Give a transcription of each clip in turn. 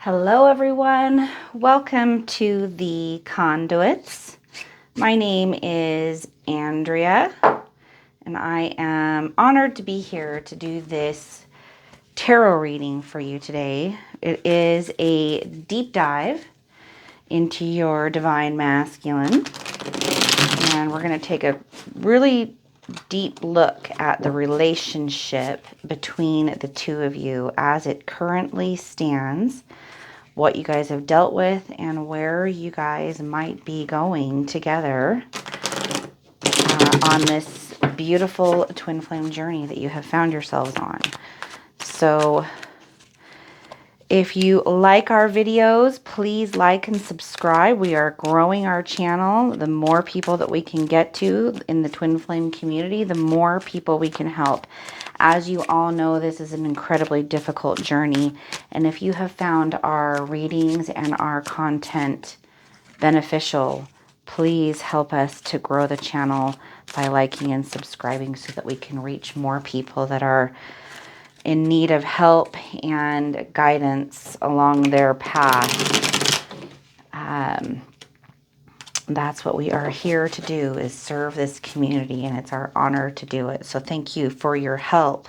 Hello everyone, welcome to the Conduits. My name is Andrea and I am honored to be here to do this tarot reading for you today. It is a deep dive into your divine masculine, and we're going to take a really deep look at the relationship between the two of you as it currently stands, what you guys have dealt with, and where you guys might be going together on this beautiful twin flame journey that you have found yourselves on. So if you like our videos, please like and subscribe. We are growing our channel. The more people that we can get to in the twin flame community, the more people we can help. As you all know, this is an incredibly difficult journey. And if you have found our readings and our content beneficial, please help us to grow the channel by liking and subscribing so that we can reach more people that are in need of help and guidance along their path. That's what we are here to do, is serve this community, and it's our honor to do it. So thank you for your help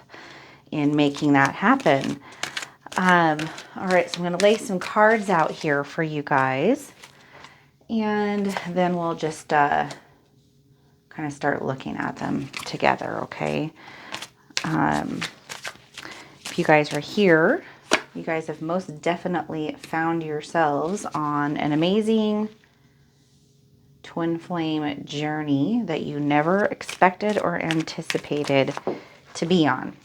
in making that happen. All right, so I'm going to lay some cards out here for you guys, and then we'll just kind of start looking at them together, okay? If you guys are here, you guys have most definitely found yourselves on an amazing twin flame journey that you never expected or anticipated to be on.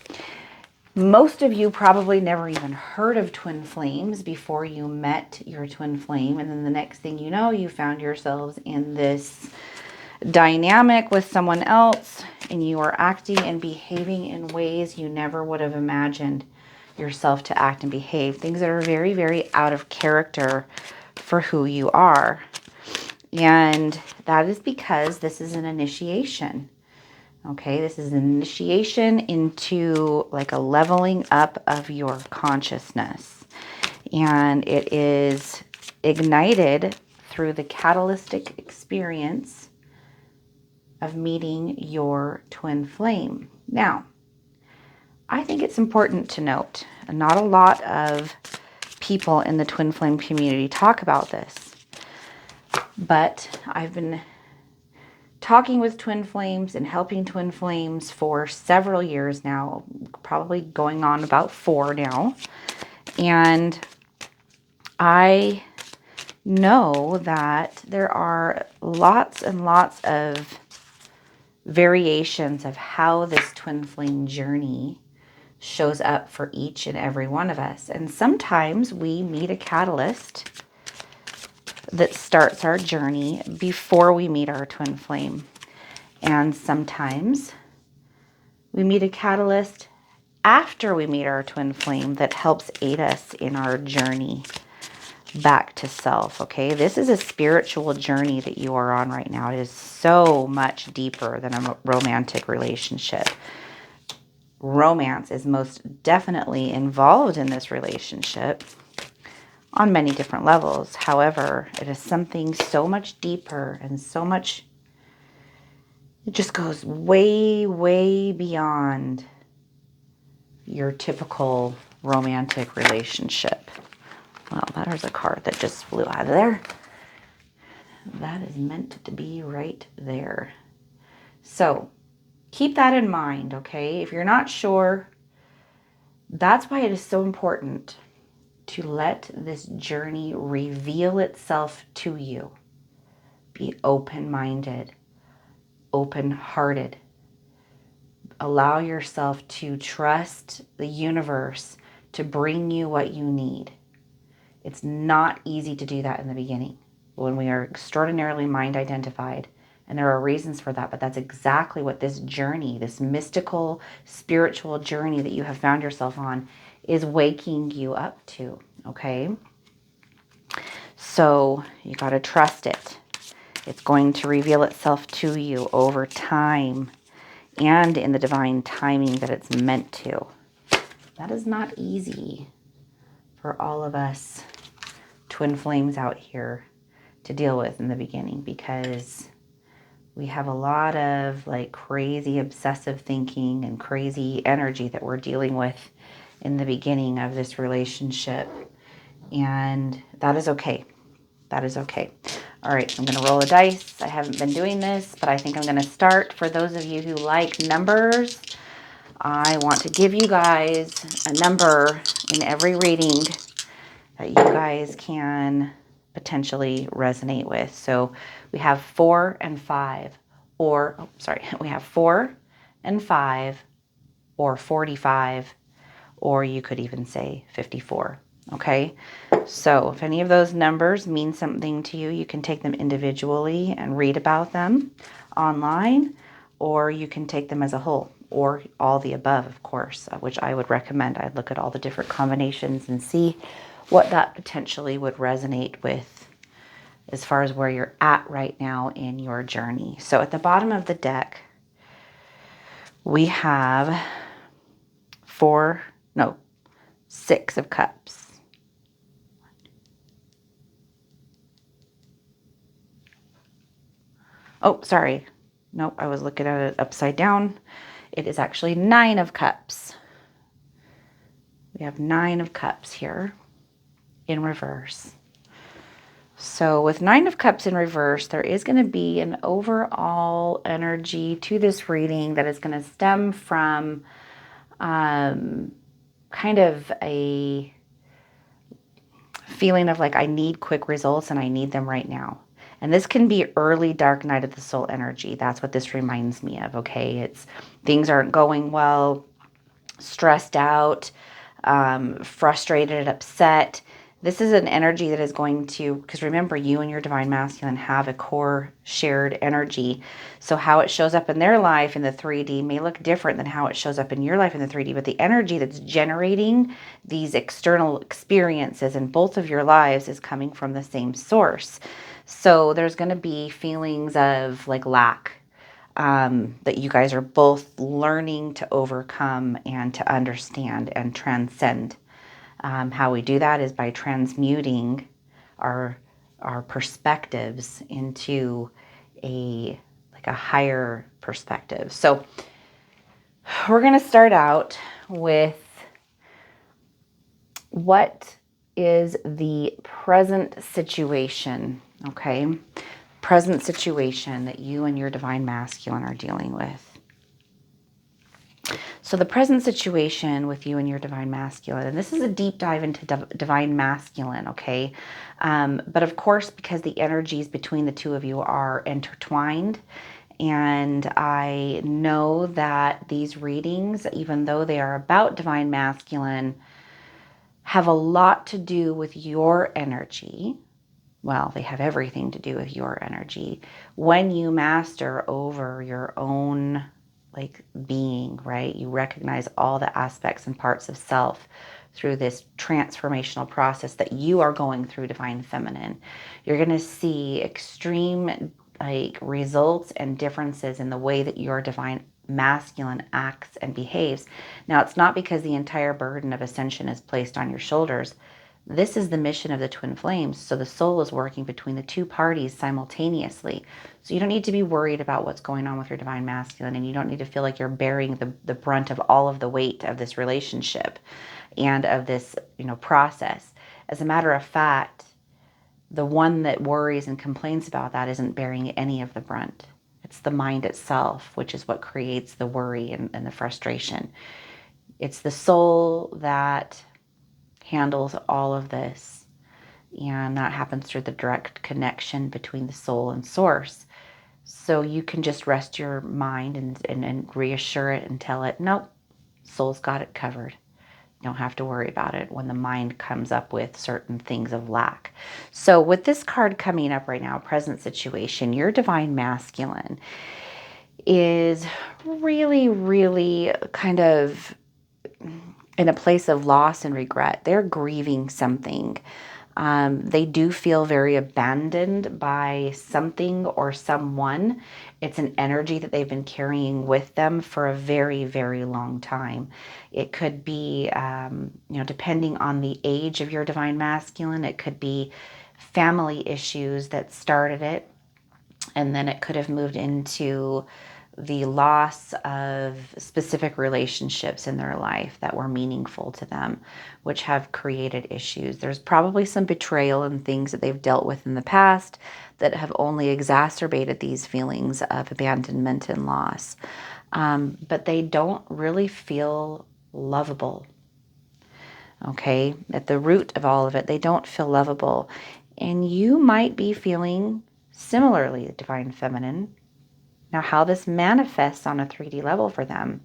Most of you probably never even heard of twin flames before you met your twin flame, and then the next thing you know, you found yourselves in this dynamic with someone else, and you are acting and behaving in ways you never would have imagined yourself to act and behave. Things that are very, very out of character for who you are. And that is because this is an initiation. Okay, this is an initiation into like a leveling up of your consciousness. And it is ignited through the catalytic experience of meeting your twin flame. Now, I think it's important to note, not a lot of people in the twin flame community talk about this, but I've been talking with twin flames and helping twin flames for several years now, probably going on about 4 now. And I know that there are lots and lots of variations of how this twin flame journey shows up for each and every one of us. And sometimes we meet a catalyst that starts our journey before we meet our twin flame. And sometimes we meet a catalyst after we meet our twin flame that helps aid us in our journey back to self, okay? This is a spiritual journey that you are on right now. It is so much deeper than a romantic relationship. Romance is most definitely involved in this relationship on many different levels. However, it is something so much deeper and so much, it just goes way, way beyond your typical romantic relationship. Well, there's a card that just flew out of there. That is meant to be right there. So keep that in mind, okay? If you're not sure, that's why it is so important to let this journey reveal itself to you. Be open-minded, open-hearted. Allow yourself to trust the universe to bring you what you need. It's not easy to do that in the beginning when we are extraordinarily mind-identified. And there are reasons for that, but that's exactly what this journey, this mystical, spiritual journey that you have found yourself on, is waking you up to, okay? So you got to trust it. It's going to reveal itself to you over time and in the divine timing that it's meant to. That is not easy for all of us twin flames out here to deal with in the beginning, because we have a lot of like crazy obsessive thinking and crazy energy that we're dealing with in the beginning of this relationship. And that is okay. That is okay. All right, I'm going to roll a dice. I haven't been doing this, but I think I'm going to start. For those of you who like numbers, I want to give you guys a number in every reading that you guys can potentially resonate with. So we have 4 and 5, or, oh, sorry, we have 4 and 5, or 45, or you could even say 54. Okay, so if any of those numbers mean something to you, you can take them individually and read about them online, or you can take them as a whole, or all the above, of course, which I would recommend. I'd look at all the different combinations and see what that potentially would resonate with as far as where you're at right now in your journey. So at the bottom of the deck, we have 6 of cups. Oh, sorry. Nope, I was looking at it upside down. It is actually 9 of cups. We have 9 of cups here in reverse. So with 9 of cups in reverse, there is going to be an overall energy to this reading that is going to stem from kind of a feeling of like, I need quick results and I need them right now. And this can be early dark night of the soul energy. That's what this reminds me of, okay? It's things aren't going well, stressed out, frustrated, upset. This is an energy that is going to, because remember, you and your divine masculine have a core shared energy. So how it shows up in their life in the 3D may look different than how it shows up in your life in the 3D, but the energy that's generating these external experiences in both of your lives is coming from the same source. So there's going to be feelings of like lack, that you guys are both learning to overcome and to understand and transcend. How we do that is by transmuting our perspectives into a higher perspective. So we're going to start out with what is the present situation, okay? Present situation that you and your divine masculine are dealing with. So the present situation with you and your divine masculine, and this is a deep dive into divine masculine, okay? But of course, because the energies between the two of you are intertwined, and I know that these readings, even though they are about divine masculine, have a lot to do with your energy. Well, they have everything to do with your energy. When you master over your own being, right? You recognize all the aspects and parts of self through this transformational process that you are going through, divine feminine. You're going to see extreme results and differences in the way that your divine masculine acts and behaves. Now, it's not because the entire burden of ascension is placed on your shoulders. This is the mission of the twin flames. So the soul is working between the two parties simultaneously. So you don't need to be worried about what's going on with your divine masculine, and you don't need to feel like you're bearing the brunt of all of the weight of this relationship and of this, process. As a matter of fact, the one that worries and complains about that isn't bearing any of the brunt. It's the mind itself, which is what creates the worry and the frustration. It's the soul that handles all of this, and that happens through the direct connection between the soul and source. So you can just rest your mind and reassure it and tell it, nope, soul's got it covered. You don't have to worry about it when the mind comes up with certain things of lack. So with this card coming up right now, present situation, your divine masculine is really, really kind of in a place of loss and regret. They're grieving something. They do feel very abandoned by something or someone. It's an energy that they've been carrying with them for a very, very long time. It could be, depending on the age of your divine masculine, it could be family issues that started it. And then it could have moved into the loss of specific relationships in their life that were meaningful to them, which have created issues. There's probably some betrayal and things that they've dealt with in the past that have only exacerbated these feelings of abandonment and loss. But they don't really feel lovable. Okay, at the root of all of it, they don't feel lovable. And you might be feeling similarly, the divine feminine. Now, how this manifests on a 3D level for them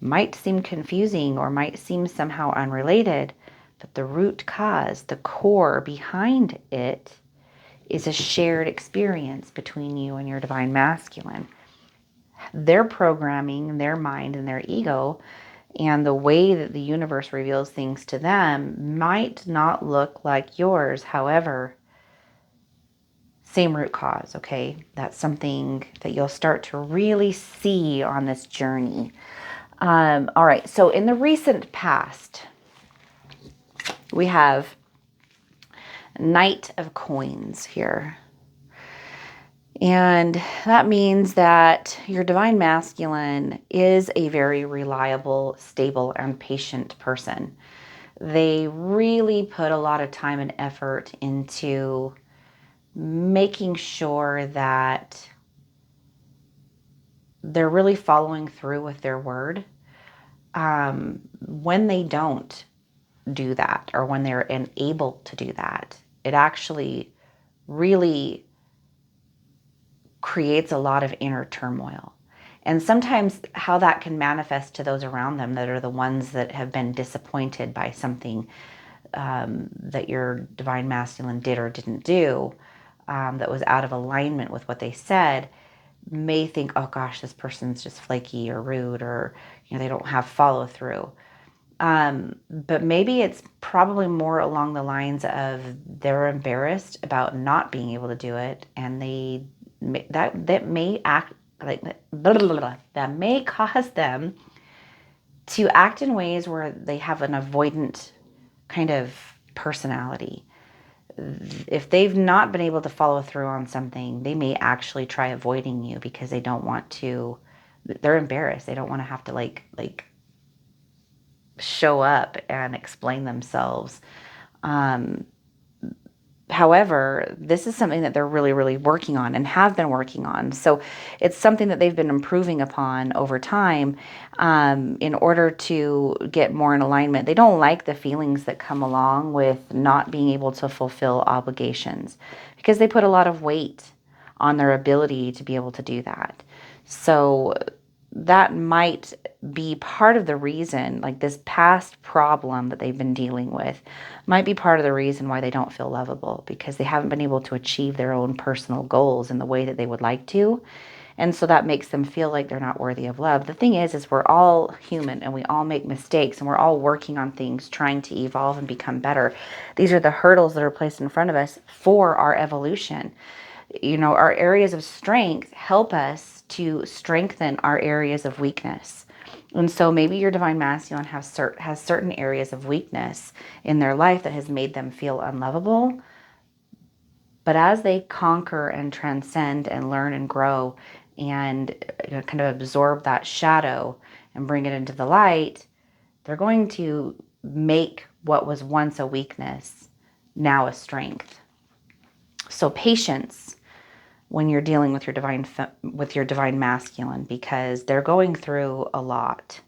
might seem confusing or might seem somehow unrelated, but the root cause, the core behind it, is a shared experience between you and your divine masculine. Their programming, their mind, and their ego, and the way that the universe reveals things to them might not look like yours. However, same root cause, okay? That's something that you'll start to really see on this journey. All right, so in the recent past, we have Knight of Coins here. And that means that your divine masculine is a very reliable, stable, and patient person. They really put a lot of time and effort into making sure that they're really following through with their word. When they don't do that, or when they're unable to do that, it actually really creates a lot of inner turmoil. And sometimes how that can manifest to those around them that are the ones that have been disappointed by something that your divine masculine did or didn't do, that was out of alignment with what they said, may think, oh gosh, this person's just flaky or rude, or they don't have follow through. But maybe it's probably more along the lines of they're embarrassed about not being able to do it, and that may act like that may cause them to act in ways where they have an avoidant kind of personality. If they've not been able to follow through on something, they may actually try avoiding you because they don't want to. They're embarrassed. They don't want to have to like show up and explain themselves. However, this is something that they're really, really working on and have been working on. So it's something that they've been improving upon over time, in order to get more in alignment. They don't like the feelings that come along with not being able to fulfill obligations because they put a lot of weight on their ability to be able to do that. So that might be part of the reason, like this past problem that they've been dealing with might be part of the reason why they don't feel lovable, because they haven't been able to achieve their own personal goals in the way that they would like to. And so that makes them feel like they're not worthy of love. The thing is we're all human and we all make mistakes and we're all working on things, trying to evolve and become better. These are the hurdles that are placed in front of us for our evolution. Our areas of strength help us to strengthen our areas of weakness. And so maybe your divine masculine has certain areas of weakness in their life that has made them feel unlovable. But as they conquer and transcend and learn and grow and kind of absorb that shadow and bring it into the light, they're going to make what was once a weakness now a strength. So patience when you're dealing with your divine masculine, because they're going through a lot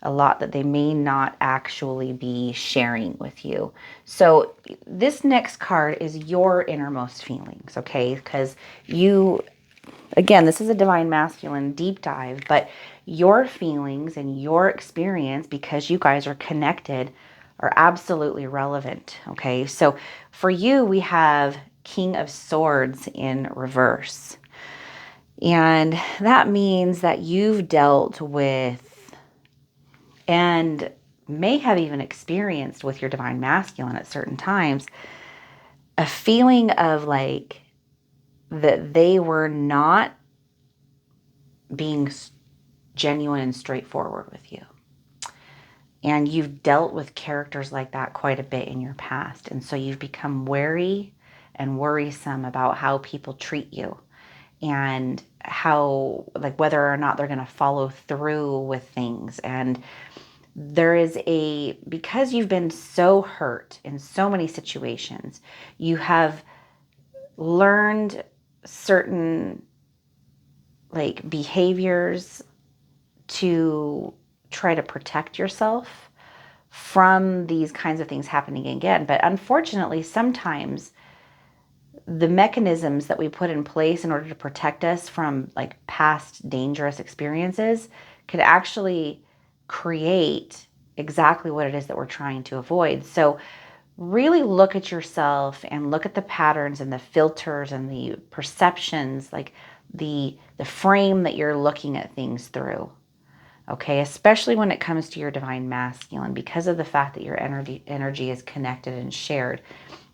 that they may not actually be sharing with you. So this next card is your innermost feelings, okay? Because again, this is a divine masculine deep dive, but your feelings and your experience, because you guys are connected, are absolutely relevant, okay? So for you, we have King of Swords in reverse. And that means that you've dealt with and may have even experienced with your divine masculine at certain times a feeling of like that they were not being genuine and straightforward with you. And you've dealt with characters like that quite a bit in your past. And so you've become wary and worrisome about how people treat you and how, like, whether or not they're going to follow through with things. And there is because you've been so hurt in so many situations, you have learned certain like behaviors to try to protect yourself from these kinds of things happening again. But unfortunately, sometimes the mechanisms that we put in place in order to protect us from like past dangerous experiences could actually create exactly what it is that we're trying to avoid. So really look at yourself and look at the patterns and the filters and the perceptions, like the frame that you're looking at things through. Okay, especially when it comes to your divine masculine, because of the fact that your energy is connected and shared.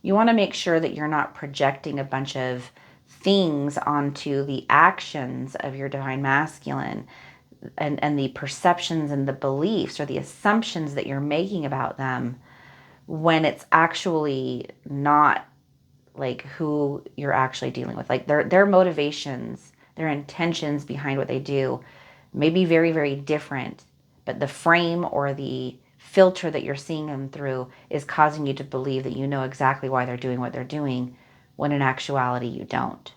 You want to make sure that you're not projecting a bunch of things onto the actions of your divine masculine and the perceptions and the beliefs or the assumptions that you're making about them when it's actually not like who you're actually dealing with. Like their motivations, their intentions behind what they do may be very, very different, but the frame or the filter that you're seeing them through is causing you to believe that you know exactly why they're doing what they're doing, when in actuality you don't.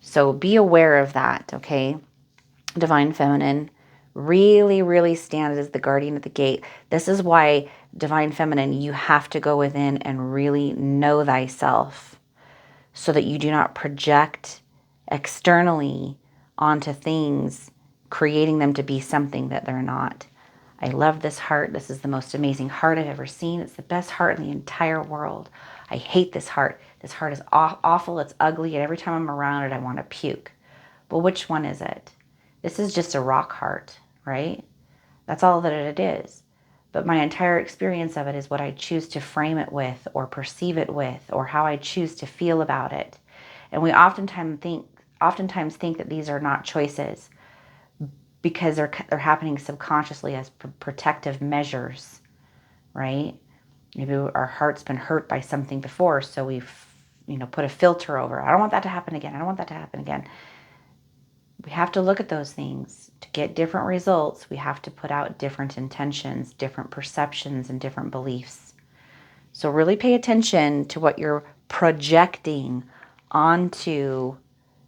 So be aware of that, okay? Divine Feminine, really, really stand as the guardian at the gate. This is why, Divine Feminine, you have to go within and really know thyself so that you do not project externally onto things, creating them to be something that they're not. I love this heart. This is the most amazing heart I've ever seen. It's the best heart in the entire world. I hate this heart. This heart is awful. It's ugly. And every time I'm around it, I want to puke. Well, which one is it? This is just a rock heart, right? That's all that it is. But my entire experience of it is what I choose to frame it with or perceive it with or how I choose to feel about it. And we oftentimes think that these are not choices because they're happening subconsciously as protective measures, right? Maybe our heart's been hurt by something before, so we've put a filter over. I don't want that to happen again. I don't want that to happen again. We have to look at those things. To get different results, we have to put out different intentions, different perceptions, and different beliefs. So really pay attention to what you're projecting onto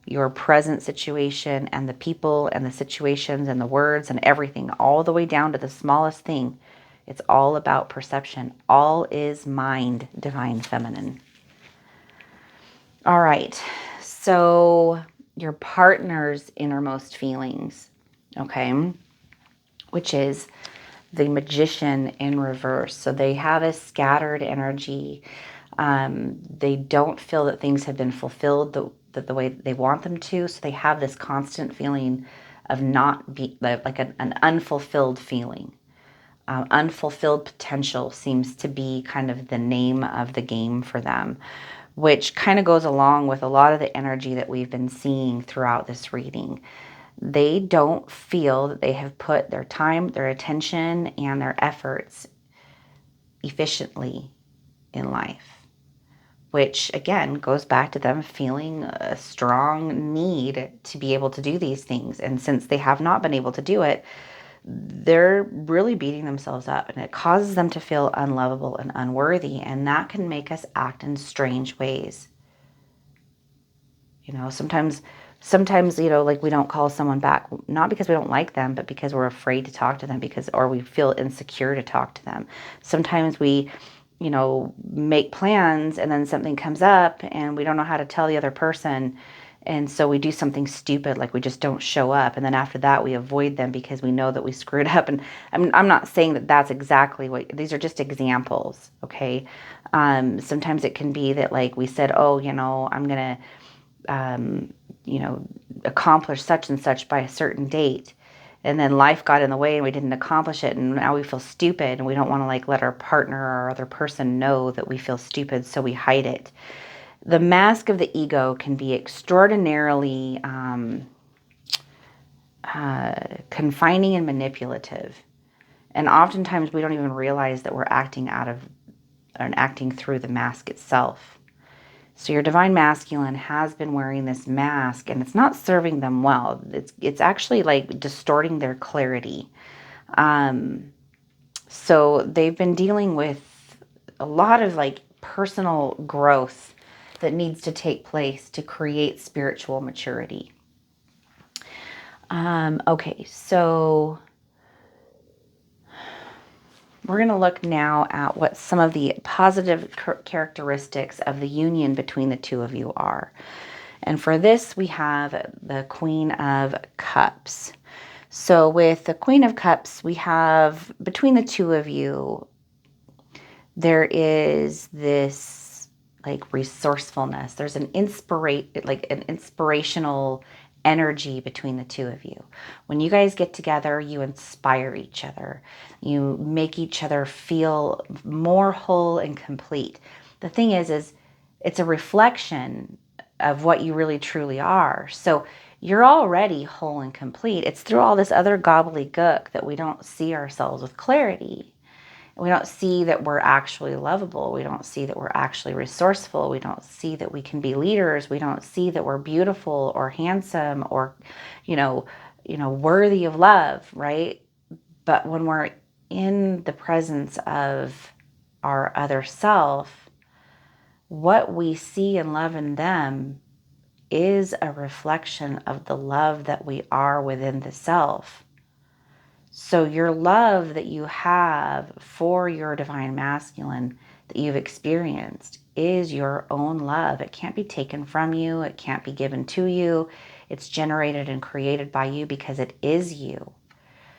your present situation and the people and the situations and the words and everything, all the way down to the smallest thing. It's all about perception. All is mind, Divine Feminine. All right. So your partner's innermost feelings, okay, which is the Magician in reverse. So they have a scattered energy. They don't feel that things have been fulfilled the way they want them to. So they have this constant feeling of not be like an unfulfilled feeling. Unfulfilled potential seems to be kind of the name of the game for them, which kind of goes along with a lot of the energy that we've been seeing throughout this reading. They don't feel that they have put their time, their attention, and their efforts efficiently in life, which again goes back to them feeling a strong need to be able to do these things. And since they have not been able to do it, they're really beating themselves up, and it causes them to feel unlovable and unworthy, and that can make us act in strange ways. Sometimes, like we don't call someone back, not because we don't like them, but because we're afraid to talk to them or we feel insecure to talk to them. Sometimes we, make plans and then something comes up and we don't know how to tell the other person. And so we do something stupid, like we just don't show up. And then after that, we avoid them because we know that we screwed up. And I'm not saying that that's exactly these are just examples, okay? Sometimes it can be that like we said, oh, I'm going to, accomplish such and such by a certain date. And then life got in the way and we didn't accomplish it. And now we feel stupid and we don't want to like let our partner or other person know that we feel stupid. So we hide it. The mask of the ego can be extraordinarily confining and manipulative. And oftentimes we don't even realize that we're acting out of and acting through the mask itself. So your divine masculine has been wearing this mask and it's not serving them well. It's actually like distorting their clarity. So they've been dealing with a lot of like personal growth that needs to take place to create spiritual maturity. Okay, so we're going to look now at what some of the positive characteristics of the union between the two of you are. And for this, we have the Queen of Cups. So with the Queen of Cups, we have between the two of you, there is this like resourcefulness. There's an inspirational energy between the two of you. When you guys get together, you inspire each other. You make each other feel more whole and complete. The thing is it's a reflection of what you really truly are. So you're already whole and complete. It's through all this other gobbledygook that we don't see ourselves with clarity. We don't see that we're actually lovable. We don't see that we're actually resourceful. We don't see that we can be leaders. We don't see that we're beautiful or handsome or, worthy of love, right? But when we're in the presence of our other self, what we see and love in them is a reflection of the love that we are within the self. So your love that you have for your divine masculine that you've experienced is your own love. It can't be taken from you. It can't be given to you. It's generated and created by you because it is you.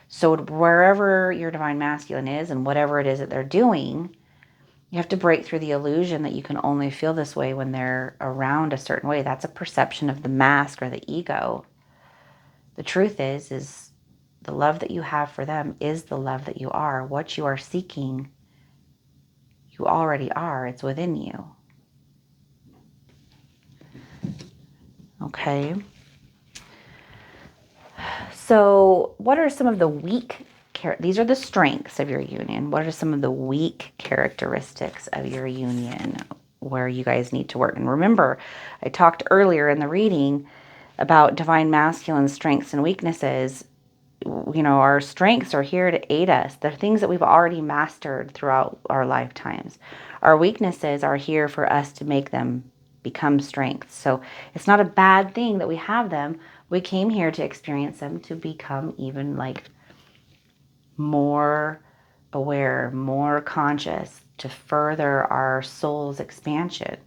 So wherever your divine masculine is and whatever it is that they're doing, you have to break through the illusion that you can only feel this way when they're around a certain way. That's a perception of the mask or the ego. The truth is the love that you have for them is the love that you are. What you are seeking, you already are. It's within you. Okay. So what are some of the these are the strengths of your union. What are some of the weak characteristics of your union where you guys need to work? And remember, I talked earlier in the reading about divine masculine strengths and weaknesses. Our strengths are here to aid us. They're things that we've already mastered throughout our lifetimes. Our weaknesses are here for us to make them become strengths. So it's not a bad thing that we have them. We came here to experience them to become even like more aware, more conscious, to further our soul's expansion.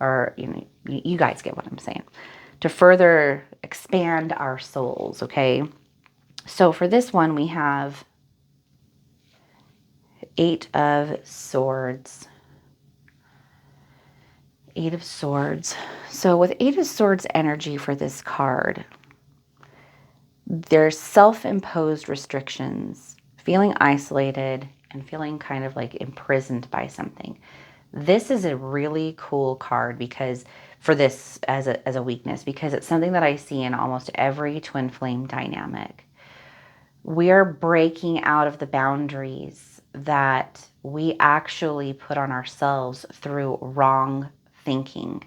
Or, you guys get what I'm saying. To further expand our souls, okay? So for this one, we have 8 of Swords. 8 of Swords. So with 8 of Swords energy for this card, there's self-imposed restrictions, feeling isolated, and feeling kind of like imprisoned by something. This is a really cool card because for this as a weakness, because it's something that I see in almost every twin flame dynamic. We are breaking out of the boundaries that we actually put on ourselves through wrong thinking.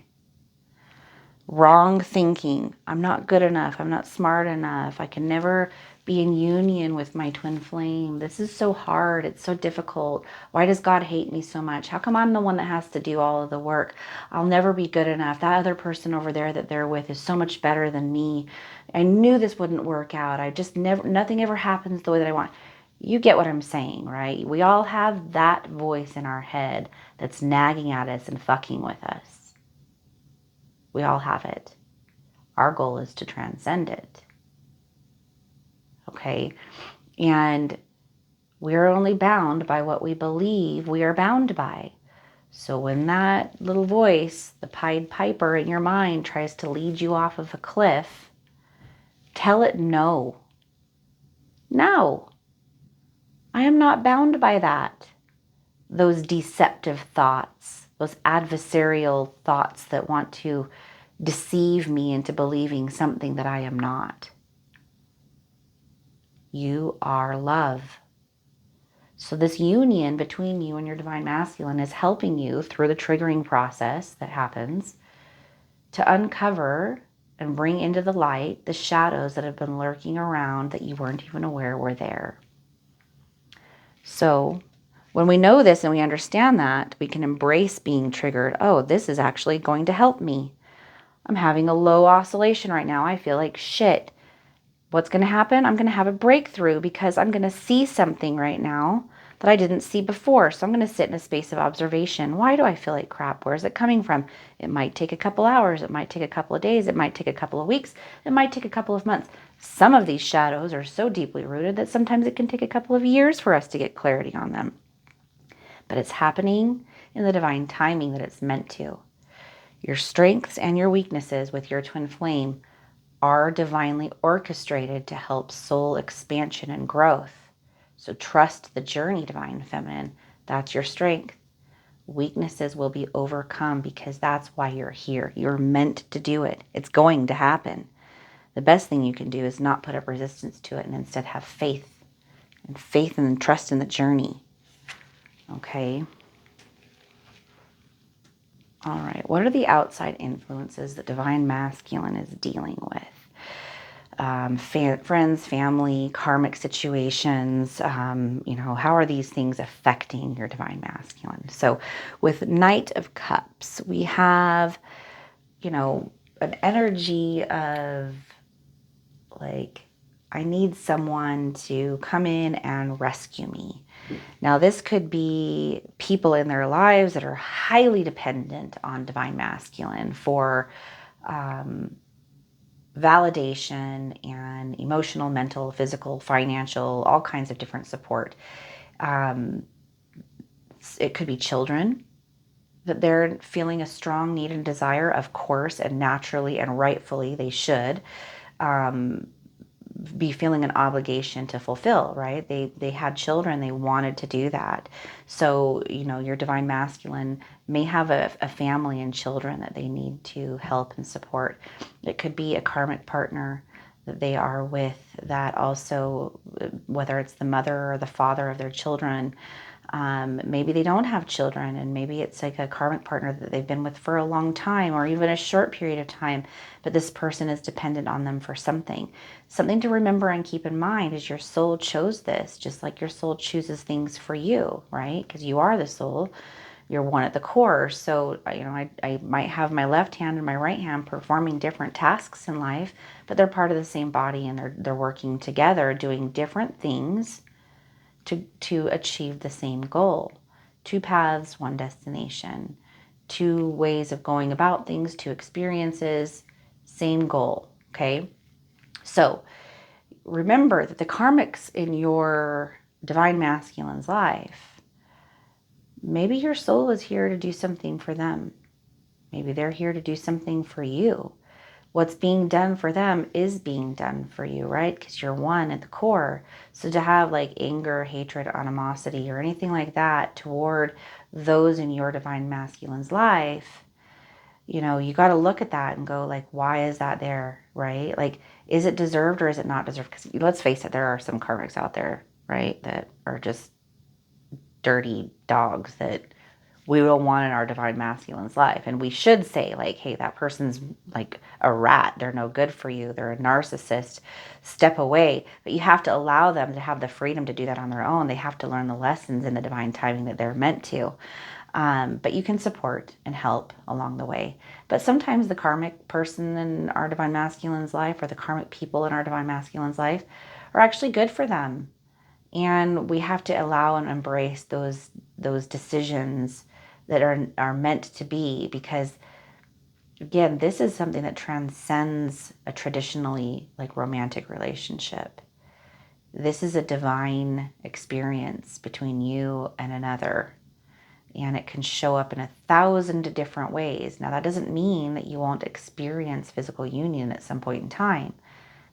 Wrong thinking. I'm not good enough. I'm not smart enough. I can never be in union with my twin flame. This is so hard. It's so difficult. Why does God hate me so much? How come I'm the one that has to do all of the work? I'll never be good enough. That other person over there that they're with is so much better than me. I knew this wouldn't work out. Nothing ever happens the way that I want. You get what I'm saying, right? We all have that voice in our head that's nagging at us and fucking with us. We all have it. Our goal is to transcend it. Okay? And we're only bound by what we believe we are bound by. So when that little voice, the Pied Piper in your mind, tries to lead you off of a cliff, tell it no. No. I am not bound by that. Those deceptive thoughts, those adversarial thoughts that want to deceive me into believing something that I am not. You are love. So this union between you and your divine masculine is helping you through the triggering process that happens to uncover and bring into the light the shadows that have been lurking around that you weren't even aware were there. So when we know this and we understand that, we can embrace being triggered. Oh, this is actually going to help me. I'm having a low oscillation right now. I feel like shit. What's going to happen? I'm going to have a breakthrough because I'm going to see something right now that I didn't see before. So I'm going to sit in a space of observation. Why do I feel like crap? Where is it coming from? It might take a couple hours. It might take a couple of days. It might take a couple of weeks. It might take a couple of months. Some of these shadows are so deeply rooted that sometimes it can take a couple of years for us to get clarity on them. But it's happening in the divine timing that it's meant to. Your strengths and your weaknesses with your twin flame are divinely orchestrated to help soul expansion and growth. So trust the journey, divine feminine. That's your strength. Weaknesses will be overcome because that's why you're here. You're meant to do it. It's going to happen. The best thing you can do is not put up resistance to it and instead have faith and trust in the journey. Okay. All right. What are the outside influences that divine masculine is dealing with? Friends, family, karmic situations, how are these things affecting your divine masculine? So with Knight of Cups, we have, an energy of like, I need someone to come in and rescue me. Now, this could be people in their lives that are highly dependent on divine masculine for validation and emotional, mental, physical, financial, all kinds of different support. It could be children that they're feeling a strong need and desire, of course, and naturally and rightfully they should be feeling an obligation to fulfill, right? They had children, they wanted to do that. So, your divine masculine may have a family and children that they need to help and support. It could be a karmic partner that they are with that also, whether it's the mother or the father of their children, maybe they don't have children and maybe it's like a karmic partner that they've been with for a long time or even a short period of time, but this person is dependent on them for something. Something to remember and keep in mind is your soul chose this, just like your soul chooses things for you, right? Because you are the soul. You're one at the core. So, I might have my left hand and my right hand performing different tasks in life, but they're part of the same body and they're working together doing different things to achieve the same goal. Two paths, one destination. Two ways of going about things, two experiences, same goal, okay? So remember that the karmics in your divine masculine's life, maybe your soul is here to do something for them. Maybe they're here to do something for you. What's being done for them is being done for you, right? Because you're one at the core. So to have like anger, hatred, animosity, or anything like that toward those in your divine masculine's life, you got to look at that and go like, why is that there, right? Like, is it deserved or is it not deserved? Because let's face it, there are some karmics out there, right, that are just dirty dogs that we don't want in our divine masculine's life. And we should say like, hey, that person's like a rat. They're no good for you. They're a narcissist. Step away. But you have to allow them to have the freedom to do that on their own. They have to learn the lessons in the divine timing that they're meant to. But you can support and help along the way. But sometimes the karmic person in our divine masculine's life or the karmic people in our divine masculine's life are actually good for them. And we have to allow and embrace those decisions that are meant to be, because again, this is something that transcends a traditionally like romantic relationship. This is a divine experience between you and another, and it can show up in 1,000 different ways. Now, that doesn't mean that you won't experience physical union at some point in time,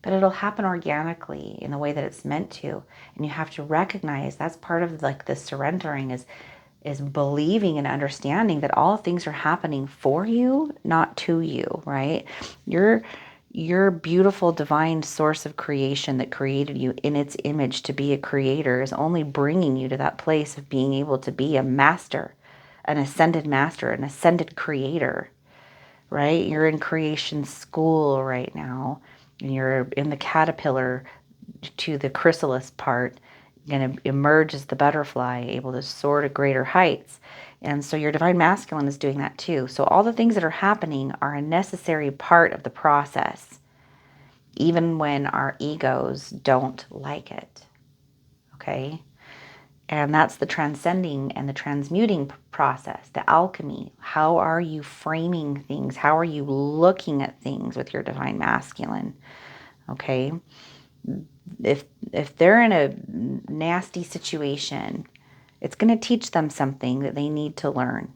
but it'll happen organically in the way that it's meant to. And you have to recognize that's part of like the surrendering is is believing and understanding that all things are happening for you, not to you, right? Your beautiful divine source of creation that created you in its image to be a creator is only bringing you to that place of being able to be a master, an ascended creator, right? You're in creation school right now, and you're in the caterpillar to the chrysalis part, going to emerge as the butterfly, able to soar to greater heights. And so your divine masculine is doing that too. So all the things that are happening are a necessary part of the process, even when our egos don't like it. Okay? And that's the transcending and the transmuting process, the alchemy. How are you framing things? How are you looking at things with your divine masculine? Okay? If they're in a nasty situation, it's going to teach them something that they need to learn.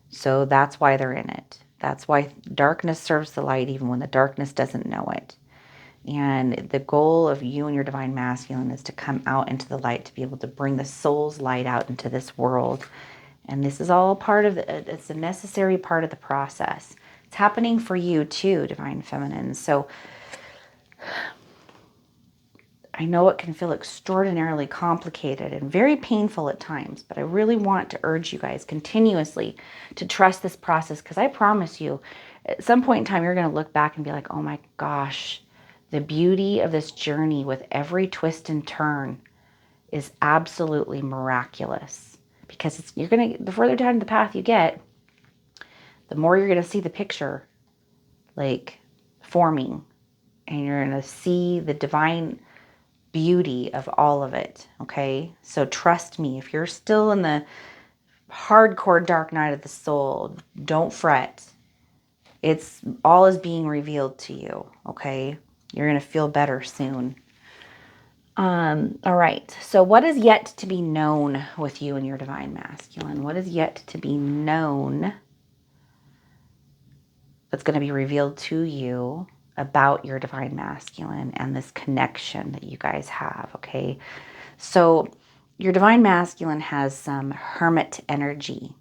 So that's why they're in it. That's why darkness serves the light even when the darkness doesn't know it. And the goal of you and your divine masculine is to come out into the light, to be able to bring the soul's light out into this world. And this is all part of it's a necessary part of the process. It's happening for you too, divine feminine. So I know it can feel extraordinarily complicated and very painful at times, but I really want to urge you guys continuously to trust this process, because I promise you, at some point in time, you're going to look back and be like, oh my gosh, the beauty of this journey with every twist and turn is absolutely miraculous. Because you're going to, the further down the path you get, the more you're going to see the picture like forming, and you're going to see the divine beauty of all of it. Okay, so trust me, if you're still in the hardcore dark night of the soul, don't fret. It's all is being revealed to you. Okay, you're gonna feel better soon. All right, so what is yet to be known with you and your divine masculine? What is yet to be known that's going to be revealed to you about your divine masculine and this connection that you guys have? Okay, so your divine masculine has some hermit energy.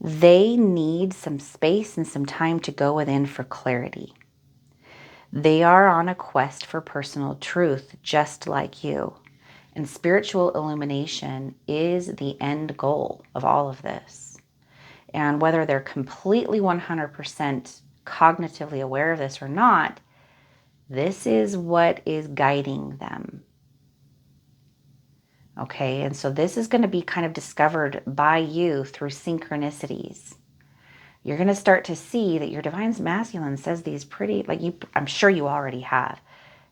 They need some space and some time to go within for clarity. They are on a quest for personal truth, just like you. And spiritual illumination is the end goal of all of this. And whether they're completely 100% cognitively aware of this or not, this is what is guiding them. Okay, and so this is going to be kind of discovered by you through synchronicities. You're going to start to see that your divine masculine says these pretty, like you, I'm sure you already have.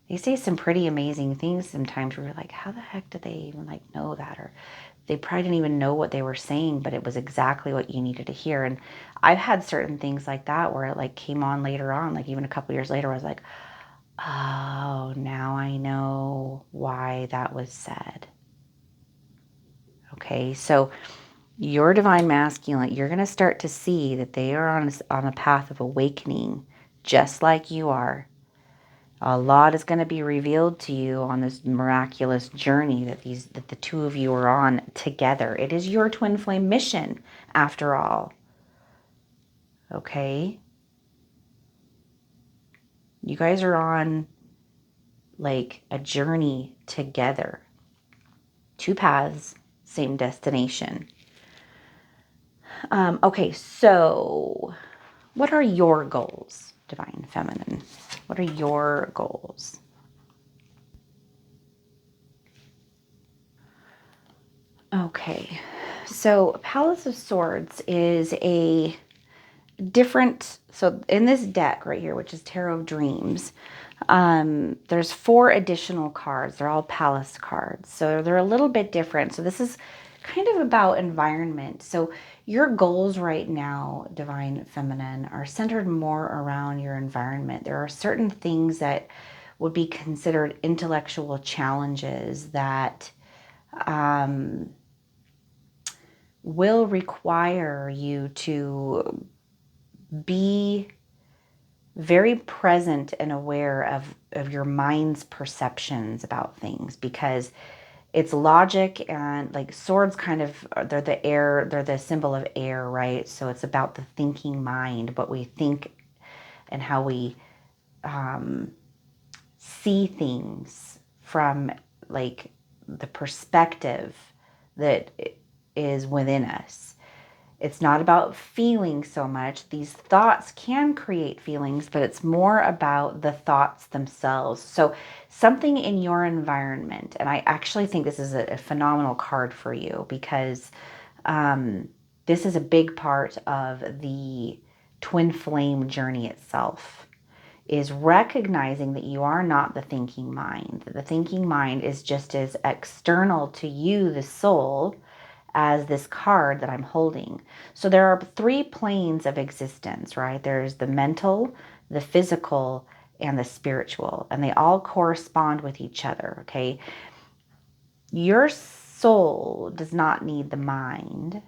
They say some pretty amazing things sometimes where you're like, how the heck did they even like know that? Or they probably didn't even know what they were saying, but it was exactly what you needed to hear. And I've had certain things like that where it like came on later on, like even a couple years later, I was like, oh, now I know why that was said. Okay, so your divine masculine, you're going to start to see that they are on a path of awakening, just like you are. A lot is going to be revealed to you on this miraculous journey that the two of you are on together. It is your twin flame mission, after all. Okay? You guys are on like a journey together. Two paths, same destination. Okay, so what are your goals, divine feminine? What are your goals? Okay, so Palace of Swords is a different, so in this deck right here, which is Tarot of Dreams, there's 4 additional cards. They're all Palace cards, so they're a little bit different. So this is kind of about environment. So your goals right now, divine feminine, are centered more around your environment. There are certain things that would be considered intellectual challenges that will require you to be very present and aware of your mind's perceptions about things, because It's logic, and like swords kind of, they're the air, they're the symbol of air, right? So it's about the thinking mind, what we think and how we see things from like the perspective that is within us. It's not about feeling so much. These thoughts can create feelings, but it's more about the thoughts themselves. So something in your environment, and I actually think this is a phenomenal card for you, because this is a big part of the twin flame journey itself, is recognizing that you are not the thinking mind. The thinking mind is just as external to you, the soul, as this card that I'm holding. So there are 3 planes of existence, right? There's the mental, the physical, and the spiritual, and they all correspond with each other, okay? Your soul does not need the mind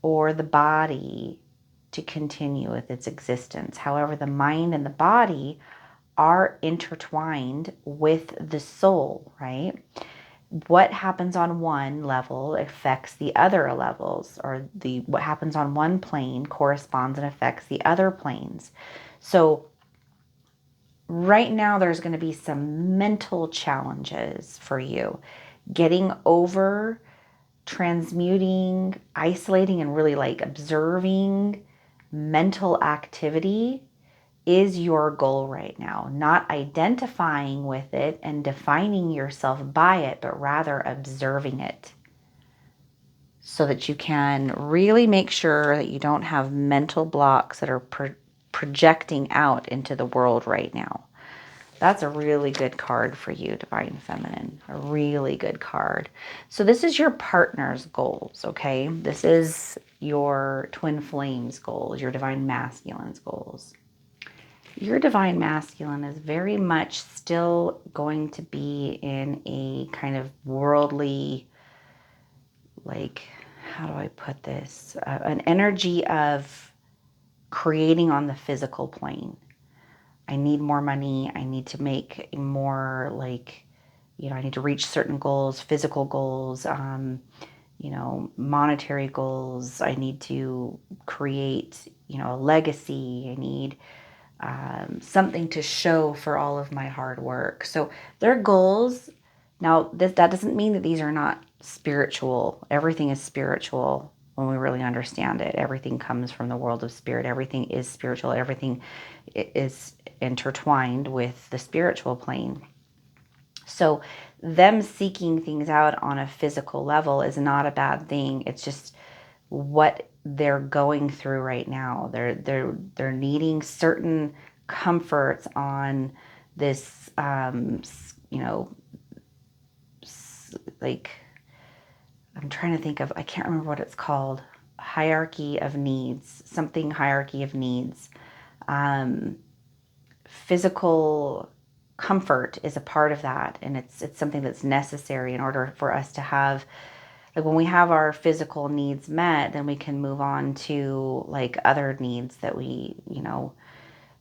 or the body to continue with its existence. However, the mind and the body are intertwined with the soul, right? What happens on one level affects the other levels, or what happens on one plane corresponds and affects the other planes. So right now there's going to be some mental challenges for you, getting over transmuting, isolating, and really like observing mental activity is your goal right now. Not identifying with it and defining yourself by it, but rather observing it, so that you can really make sure that you don't have mental blocks that are projecting out into the world right now. That's a really good card for you, Divine Feminine. A really good card. So this is your partner's goals, okay? This is your twin flames goals, your Divine Masculine's goals. Your Divine Masculine is very much still going to be in a kind of worldly, like, how do I put this? An energy of creating on the physical plane. I need more money. I need to make more, like, I need to reach certain goals, physical goals, monetary goals. I need to create, a legacy. I need something to show for all of my hard work. So their goals. Now, that doesn't mean that these are not spiritual. Everything is spiritual when we really understand it. Everything comes from the world of spirit. Everything is spiritual. Everything is intertwined with the spiritual plane. So them seeking things out on a physical level is not a bad thing. It's just what they're going through right now. They're needing certain comforts on this, like, I'm trying to think of, I can't remember what it's called, hierarchy of needs, something hierarchy of needs. Physical comfort is a part of that, and it's something that's necessary in order for us to have, like, when we have our physical needs met, then we can move on to like other needs that we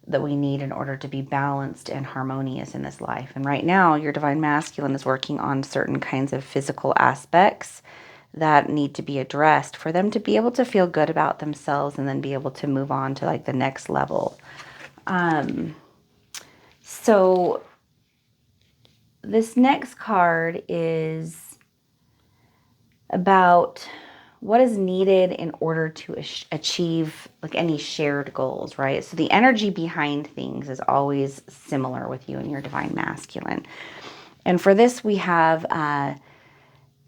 need in order to be balanced and harmonious in this life. And right now your Divine Masculine is working on certain kinds of physical aspects that need to be addressed for them to be able to feel good about themselves and then be able to move on to like the next level. So this next card is about what is needed in order to achieve like any shared goals, right? So the energy behind things is always similar with you and your Divine Masculine. And for this, we have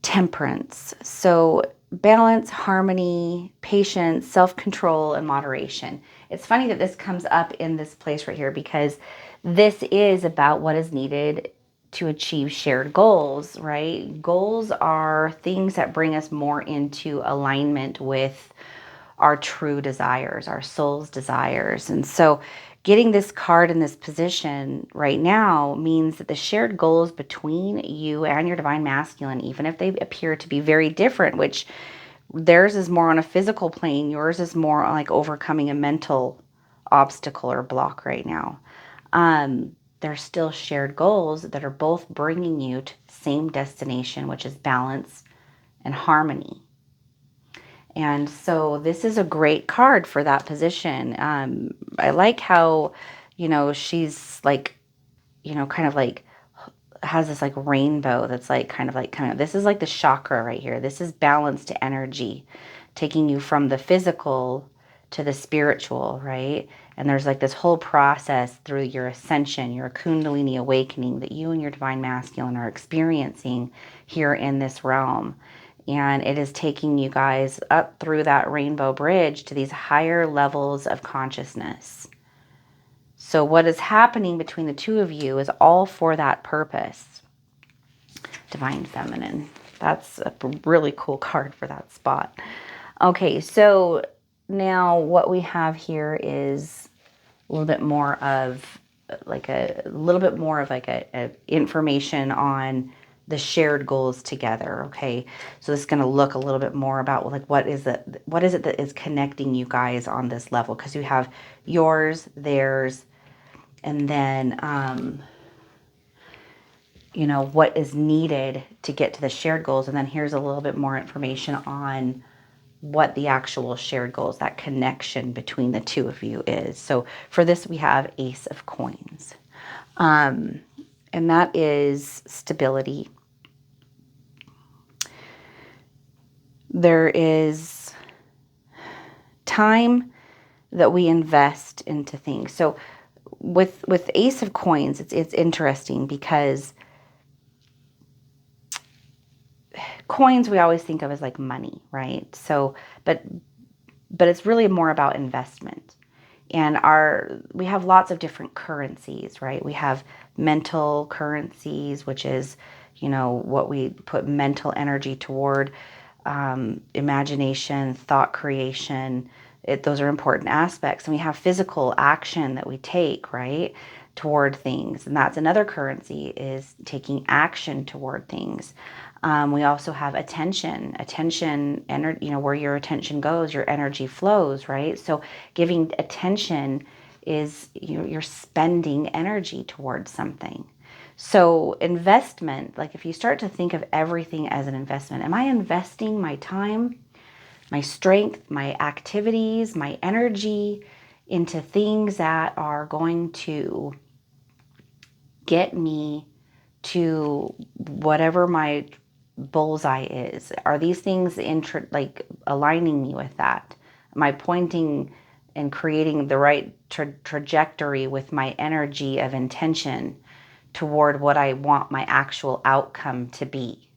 temperance. So balance, harmony, patience, self-control, and moderation. It's funny that this comes up in this place right here, because this is about what is needed to achieve shared goals, right? Goals are things that bring us more into alignment with our true desires, our soul's desires. And so getting this card in this position right now means that the shared goals between you and your Divine Masculine, even if they appear to be very different, which theirs is more on a physical plane, yours is more like overcoming a mental obstacle or block right now. they're still shared goals that are both bringing you to the same destination, which is balance and harmony. And so this is a great card for that position. I like how, she's like, kind of like has this like rainbow that's like kind of like coming up. This is like the chakra right here. This is balanced energy, taking you from the physical to the spiritual, right? And there's like this whole process through your ascension, your Kundalini awakening that you and your divine masculine are experiencing here in this realm. And it is taking you guys up through that rainbow bridge to these higher levels of consciousness. So what is happening between the two of you is all for that purpose. Divine Feminine. That's a really cool card for that spot. Okay, so now what we have here is a little bit more of like a information on the shared goals together. Okay, so this is going to look a little bit more about like what is it that is connecting you guys on this level, because you have yours, theirs, and then what is needed to get to the shared goals. And then here's a little bit more information on what the actual shared goals, that connection between the two of you is. So for this, we have Ace of Coins. And that is stability. There is time that we invest into things. So with Ace of Coins, it's interesting because coins we always think of as like money, right? So, but it's really more about investment. And we have lots of different currencies, right? We have mental currencies, which is, what we put mental energy toward, imagination, thought creation. Those are important aspects. And we have physical action that we take, right, toward things. And that's another currency, is taking action toward things. We also have attention, where your attention goes, your energy flows, right? So giving attention is you're spending energy towards something. So investment, like if you start to think of everything as an investment, am I investing my time, my strength, my activities, my energy into things that are going to get me to whatever my bullseye is? Are these things aligning me with that? Am I pointing and creating the right trajectory with my energy of intention toward what I want my actual outcome to be?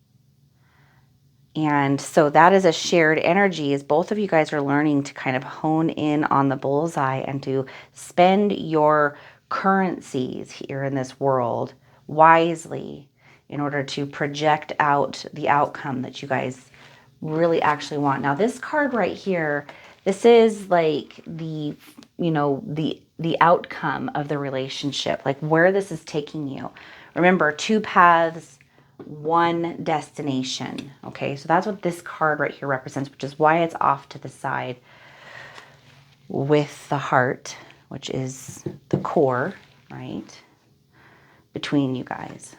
And so that is a shared energy, as both of you guys are learning to kind of hone in on the bullseye and to spend your currencies here in this world wisely in order to project out the outcome that you guys really actually want. Now, this card right here, this is like the outcome of the relationship, like where this is taking you. Remember, two paths, one destination. Okay, so that's what this card right here represents, which is why it's off to the side with the heart, which is the core, right, between you guys.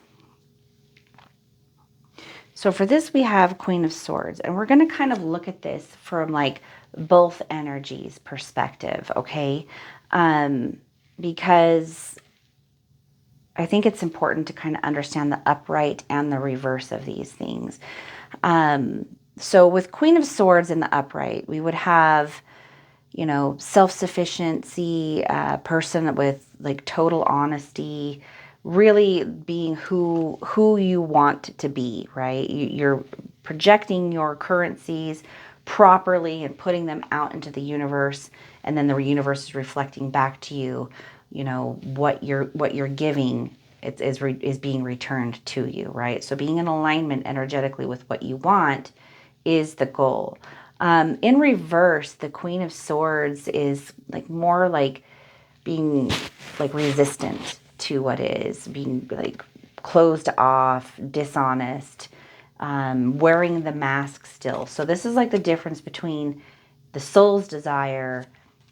So for this, we have Queen of Swords, and we're going to kind of look at this from like both energies perspective, okay? Because I think it's important to kind of understand the upright and the reverse of these things. So with Queen of Swords in the upright, we would have, self-sufficiency, person with like total honesty, really being who you want to be, right? You're projecting your currencies properly and putting them out into the universe, and then the universe is reflecting back to you, what you're giving is being returned to you, right? So being in alignment energetically with what you want is the goal. In reverse, the Queen of Swords is like more like being like resistant to what is, being like closed off, dishonest, wearing the mask still. So this is like the difference between the soul's desire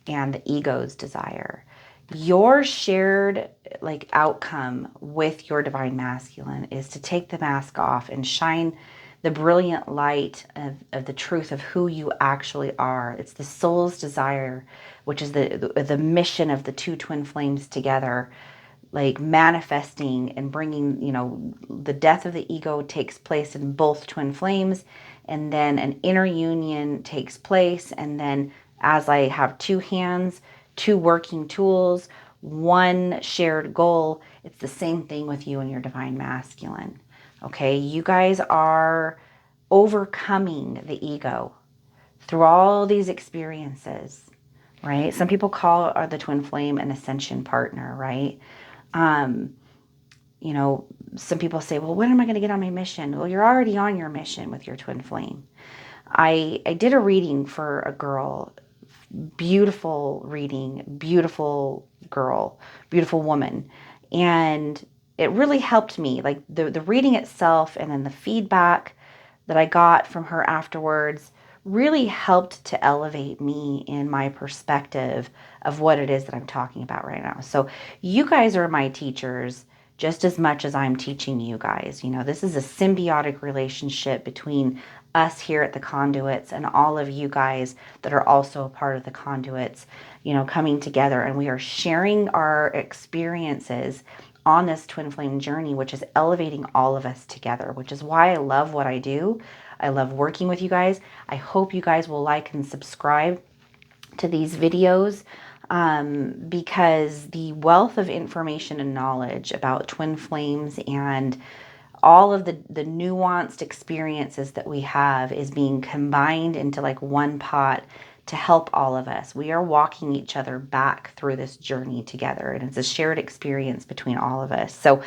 and the ego's desire. Your shared like outcome with your divine masculine is to take the mask off and shine the brilliant light of the truth of who you actually are. It's the soul's desire, which is the mission of the two twin flames together, like manifesting and bringing, you know, the death of the ego takes place in both twin flames, and then an inner union takes place. And then as I have two hands, two working tools, one shared goal, it's the same thing with you and your divine masculine. Okay, you guys are overcoming the ego through all these experiences, right? Some people call the twin flame an ascension partner, right? You know, some people say, well, when am I going to get on my mission? Well, you're already on your mission with your twin flame. I did a reading for a girl, beautiful reading, beautiful girl, beautiful woman. And it really helped me, like the reading itself and then the feedback that I got from her afterwards really helped to elevate me in my perspective of what it is that I'm talking about right now. So you guys are my teachers just as much as I'm teaching you guys. You know, this is a symbiotic relationship between us here at the Conduits and all of you guys that are also a part of the Conduits, you know, coming together, and we are sharing our experiences on this twin flame journey, which is elevating all of us together, which is why I love what I do. I love working with you guys. I hope you guys will like and subscribe to these videos, because the wealth of information and knowledge about twin flames and all of the nuanced experiences that we have is being combined into like one pot to help all of us. We are walking each other back through this journey together, and it's a shared experience between all of us. So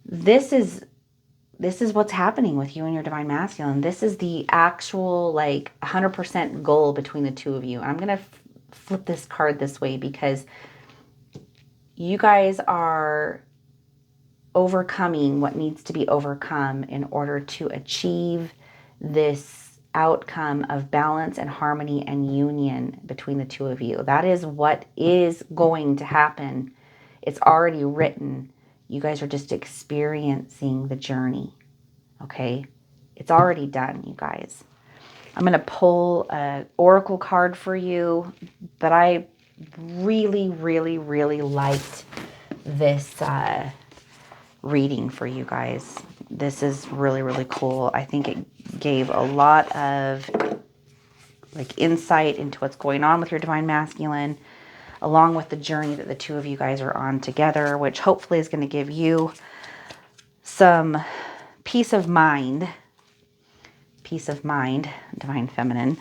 this is what's happening with you and your divine masculine. This is the actual like 100% goal between the two of you. I'm going to flip this card this way because you guys are overcoming what needs to be overcome in order to achieve this outcome of balance and harmony and union between the two of you. That is what is going to happen. It's already written. You guys are just experiencing the journey. Okay? It's already done, you guys. I'm going to pull an oracle card for you, but I really, really, really liked this reading for you guys. This is really, really cool. I think it gave a lot of like insight into what's going on with your divine masculine, along with the journey that the two of you guys are on together, which hopefully is going to give you some peace of mind, divine feminine,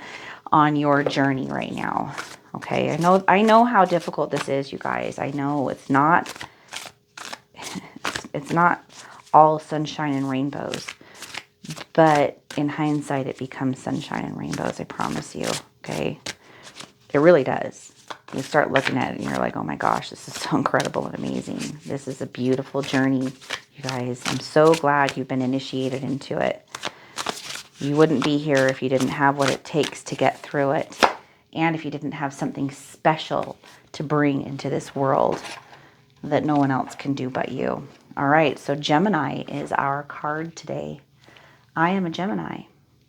on your journey right now. Okay, I know how difficult this is, you guys. I know it's not all sunshine and rainbows, but in hindsight it becomes sunshine and rainbows, I promise you. Okay, it really does. You start looking at it and you're like, oh my gosh, this is so incredible and amazing. This is a beautiful journey, you guys. I'm so glad you've been initiated into it. You wouldn't be here if you didn't have what it takes to get through it, and if you didn't have something special to bring into this world that no one else can do but you. All right, so Gemini is our card today. I am a Gemini.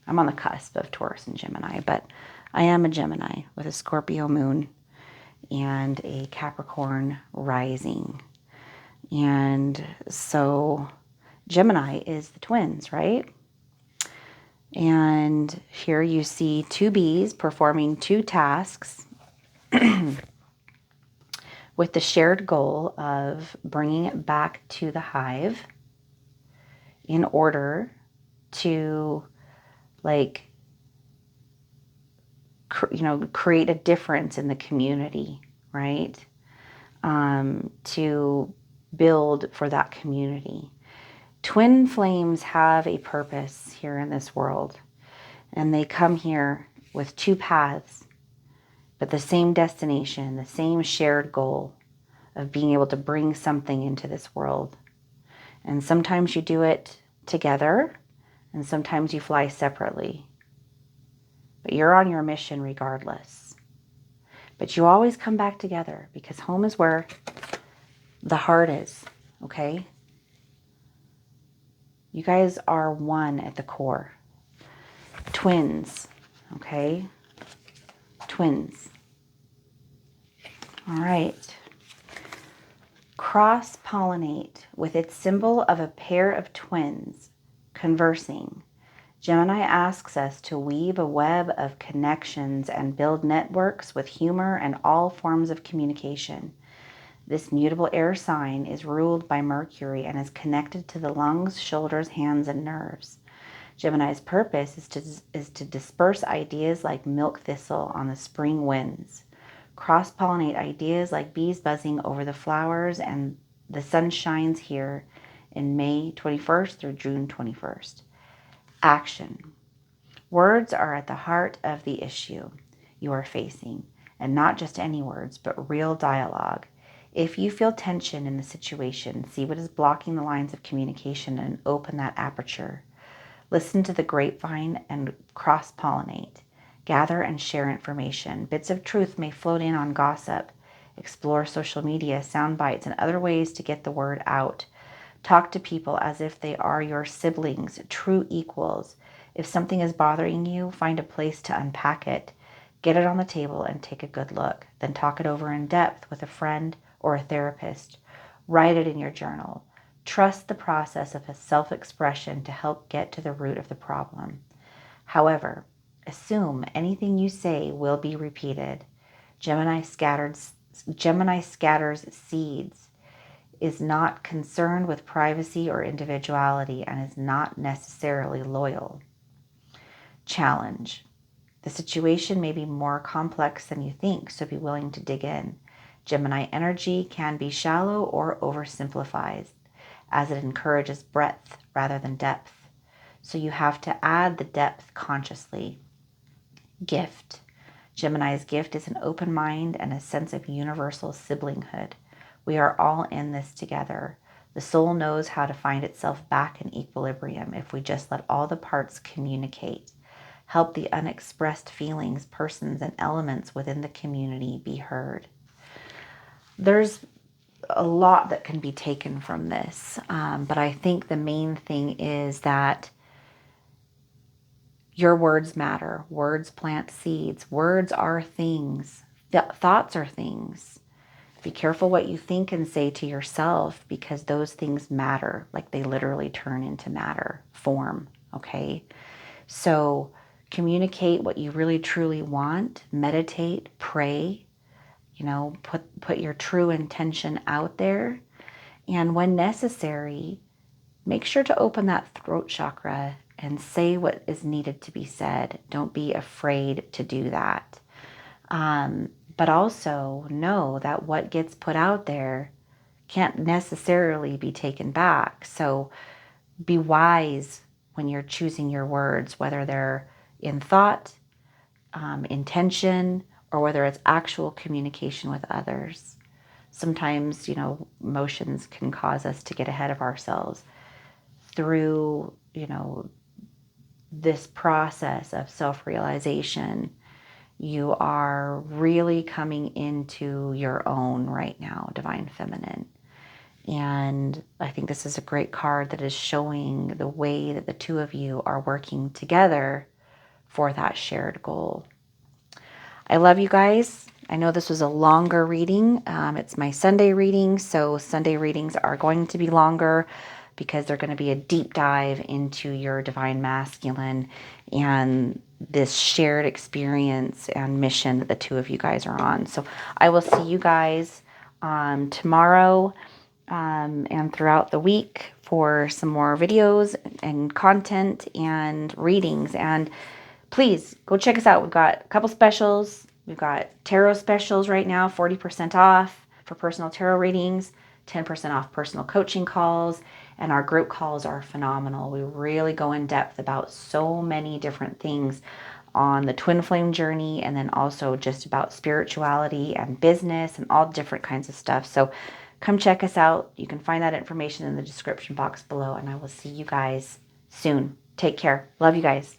I'm on the cusp of Taurus and Gemini, but I am a Gemini with a Scorpio moon and a Capricorn rising. And so Gemini is the twins, right? And here you see two bees performing two tasks with the shared goal of bringing it back to the hive in order to create a difference in the community, right? To build for that community. Twin flames have a purpose here in this world, and they come here with two paths, but the same destination, the same shared goal of being able to bring something into this world. And sometimes you do it together, and sometimes you fly separately. But you're on your mission regardless. But you always come back together because home is where the heart is, okay? You guys are one at the core. Twins, okay? Twins. All right. Cross-pollinate with its symbol of a pair of twins conversing. Gemini asks us to weave a web of connections and build networks with humor and all forms of communication. This mutable air sign is ruled by Mercury and is connected to the lungs, shoulders, hands, and nerves. Gemini's purpose is to disperse ideas like milk thistle on the spring winds. Cross-pollinate ideas like bees buzzing over the flowers, and the sun shines here in May 21st through June 21st. Action. Words are at the heart of the issue you are facing, and not just any words, but real dialogue. If you feel tension in the situation, see what is blocking the lines of communication and open that aperture. Listen to the grapevine and cross-pollinate. Gather and share information. Bits of truth may float in on gossip. Explore social media, sound bites, and other ways to get the word out. Talk to people as if they are your siblings, true equals. If something is bothering you, find a place to unpack it. Get it on the table and take a good look. Then talk it over in depth with a friend or a therapist. Write it in your journal. Trust the process of self-expression to help get to the root of the problem. However, assume anything you say will be repeated. Gemini scatters seeds, is not concerned with privacy or individuality, and is not necessarily loyal. Challenge. The situation may be more complex than you think, so be willing to dig in. Gemini energy can be shallow or oversimplified, as it encourages breadth rather than depth. So you have to add the depth consciously. Gift. Gemini's gift is an open mind and a sense of universal siblinghood. We are all in this together. The soul knows how to find itself back in equilibrium if we just let all the parts communicate. Help the unexpressed feelings, persons, and elements within the community be heard. There's a lot that can be taken from this, but I think the main thing is that your words matter. Words plant seeds. Words are things. Thoughts are things. Be careful what you think and say to yourself, because those things matter. Like, they literally turn into matter, form, okay? So communicate what you really truly want. Meditate, pray, put your true intention out there. And when necessary, make sure to open that throat chakra and say what is needed to be said. Don't be afraid to do that. But also know that what gets put out there can't necessarily be taken back. So be wise when you're choosing your words, whether they're in thought, intention, or whether it's actual communication with others. Sometimes, emotions can cause us to get ahead of ourselves. Through, this process of self-realization, you are really coming into your own right now, Divine Feminine. And I think this is a great card that is showing the way that the two of you are working together for that shared goal. I love you guys. I know this was a longer reading. It's my Sunday reading, so Sunday readings are going to be longer because they're going to be a deep dive into your Divine Masculine and this shared experience and mission that the two of you guys are on. So I will see you guys tomorrow and throughout the week for some more videos and content and readings. And please go check us out. We've got a couple specials. We've got tarot specials right now, 40% off for personal tarot readings, 10% off personal coaching calls, and our group calls are phenomenal. We really go in depth about so many different things on the twin flame journey, and then also just about spirituality and business and all different kinds of stuff. So come check us out. You can find that information in the description box below, and I will see you guys soon. Take care. Love you guys.